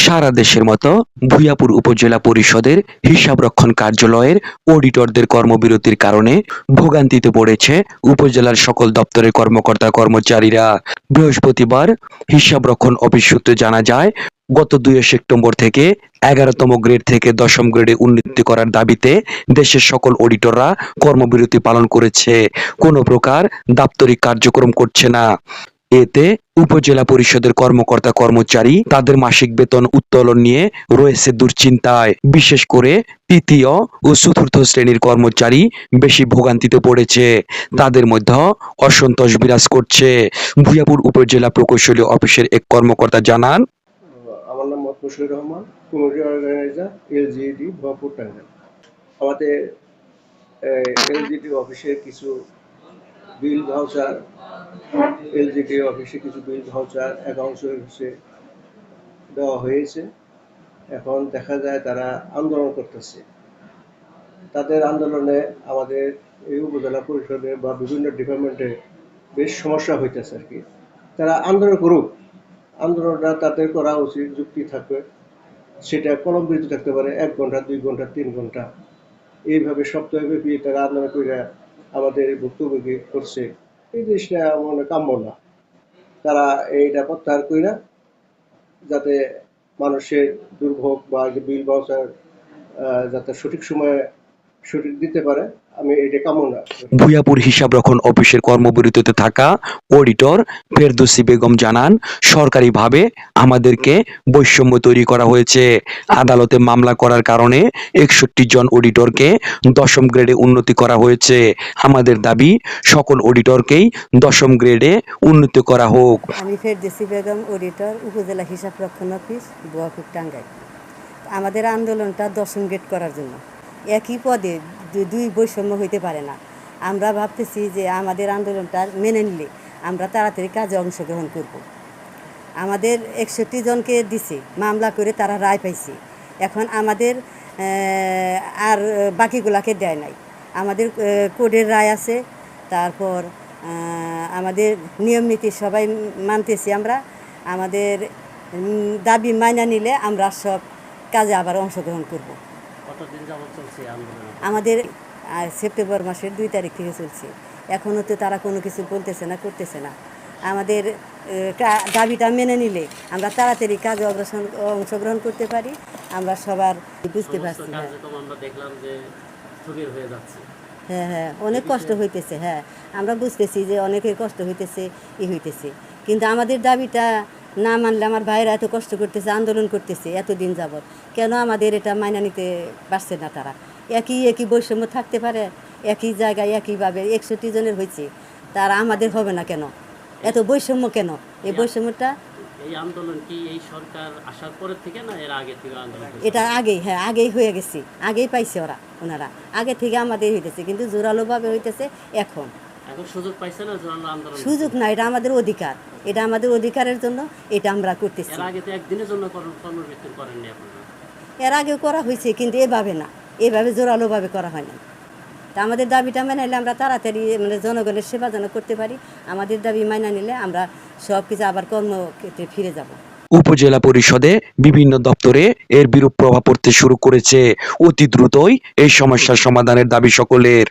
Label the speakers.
Speaker 1: সারা দেশের মতো ভূঞাপুর উপজেলা পরিষদের হিসাবরক্ষণ কার্যালয়ের অডিটরদের কর্মবিরতির কারণে ভোগান্তিতে পড়েছে উপজেলার সকল দপ্তরের কর্মকর্তা কর্মচারীরা। বৃহস্পতিবার হিসাবরক্ষণ অফিস সূত্রে জানা যায়, গত 2 সেপ্টেম্বর থেকে 11তম গ্রেড থেকে 10ম গ্রেডে উন্নীত করার দাবিতে দেশের সকল অডিটররা কর্মবিরতি পালন করেছে। কোনো প্রকার দাপ্তরিক কার্যক্রম করছে না। এতে উপজেলা পরিষদের কর্মকর্তা কর্মচারী তাদের মাসিক বেতন উত্তোলন নিয়ে রয়েছে দুশ্চিন্তায়। বিশেষ করে তৃতীয় ও চতুর্থ শ্রেণীর কর্মচারী বেশি ভোগান্তিতে পড়েছে। তাদের মধ্যে অসন্তোষ বিরাজ করছে। ভূঞাপুর উপজেলা প্রকৌশলী অফিসের এক কর্মকর্তা জানান,
Speaker 2: আমার নাম Mohammad Mushfiqur Rahman, community organiser LGED Bharpur Tangail. আমাদের এলজিইডি অফিসে কিছু বিল ভাউচার একাংশ দেওয়া হয়েছে। এখন দেখা যায় তারা আন্দোলন করতেছে। তাদের আন্দোলনে আমাদের এই উপজেলা পরিষদে বা বিভিন্ন ডিপার্টমেন্টে বেশ সমস্যা হইতেছে আর কি। তারা আন্দোলন করুক, আন্দোলনটা তাদের করা উচিত, যুক্তি থাকবে, সেটা কলমবিরতি থাকতে পারে 1 ঘন্টা 2 ঘন্টা 3 ঘন্টা, এইভাবে সপ্তাহব্যাপী তারা আন্দোলন করে আমাদের ভুক্তভোগী করছে। এই জিনিসটা মনে কাম্য না। তারা এইটা প্রত্যাহার করে যাতে মানুষের দুর্ভোগ বা বিল ভাউচার যাতে সঠিক সময়ে সঠিক দিতে পারে, আমি এটা কামনা।
Speaker 1: ভূঞাপুর হিসাবরক্ষণ অফিসের কর্মবিরতিতে থাকা অডিটর ফেরদৌসী বেগম জানান, সরকারিভাবে আমাদেরকে বৈষম্য তৈরি করা হয়েছে। আদালতে মামলা করার কারণে 61 জন অডিটরকে 10ম গ্রেডে উন্নতি করা হয়েছে। আমাদের দাবি সকল অডিটরকেই 10ম গ্রেডে উন্নতি করা হোক।
Speaker 3: আমি ফেরদৌসী বেগম, অডিটর, উপজেলা হিসাবরক্ষণ অফিস, ভূঞাপুর টাঙ্গাইল। আমাদের আন্দোলনটা 10ম গ্রেড করার জন্য। একই পদে দুই বৈষম্য হইতে পারে না। আমরা ভাবতেছি যে আমাদের আন্দোলনটা মেনে নিলে আমরা তাড়াতাড়ি কাজে অংশগ্রহণ করব। আমাদের 61 জনকে দিছে, মামলা করে তারা রায় পাইছে। এখন আমাদের আর বাকিগুলাকে দেয় নাই। আমাদের কোর্টের রায় আছে, তারপর আমাদের নিয়ম নীতি সবাই মানতেছি আমরা। আমাদের দাবি মাইনা নিলে আমরা সব কাজে আবার অংশগ্রহণ করব। আমাদের সেপ্টেম্বর মাসের 2 তারিখ থেকে চলছে। এখনও তো তারা কোনো কিছু বলতেছে না, করতেছে না। আমাদের দাবিটা মেনে নিলে আমরা তাড়াতাড়ি কাজে অংশগ্রহণ করতে পারি। আমরা সবার বুঝতে পারছি। হ্যাঁ, অনেক কষ্ট হইতেছে। হ্যাঁ, আমরা বুঝতেছি যে অনেকের কষ্ট হইতেছে, হইতেছে, কিন্তু আমাদের দাবিটা না মানলে আমার ভাইরা এত কষ্ট করতেছে, আন্দোলন করতেছে এতদিন যাবৎ, কেন আমাদের এটা মাইনা নিতে পারছে না? তারা একই বৈষম্য থাকতে পারে, একই জায়গায় একইভাবে 61 জনের হয়েছে, তারা আমাদের হবে না কেন? এত বৈষম্য কেন? এই বৈষম্যটা
Speaker 4: এই আন্দোলন কি এই সরকার আসার পরে থেকে না এর আগে থেকে আন্দোলন?
Speaker 3: এটা আগেই, হ্যাঁ আগেই হয়ে গেছে, আগেই পাইছে ওনারা আগে থেকে আমাদের হইতেছে, কিন্তু জোরালোভাবে হইতেছে এখন
Speaker 4: সুযোগ পাইছে না জোরালো আন্দোলন?
Speaker 3: সুযোগ না, এটা আমাদের অধিকার, এটা আমাদের অধিকারের জন্য এটা আমরা করতেছি।
Speaker 4: এর আগে তো একদিনের জন্য কর্মবিরতি করেননি আপনারা?
Speaker 3: এর আগেও করা হয়েছে, কিন্তু এভাবে না, এভাবে জোরালোভাবে করা হয় না। তা আমাদের দাবিটা মেনে নিলে আমরা তাড়াতাড়ি জনগণের সেবা যেন করতে পারি। আমাদের দাবি মাইনা নিলে আমরা সব কিছু আবার কর্মক্ষেত্রে ফিরে যাব।
Speaker 1: উপজেলা পরিষদে বিভিন্ন দপ্তরে এর বিরূপ প্রভাব পড়তে শুরু করেছে। অতি দ্রুতই এই সমস্যার সমাধানের দাবি সকলের।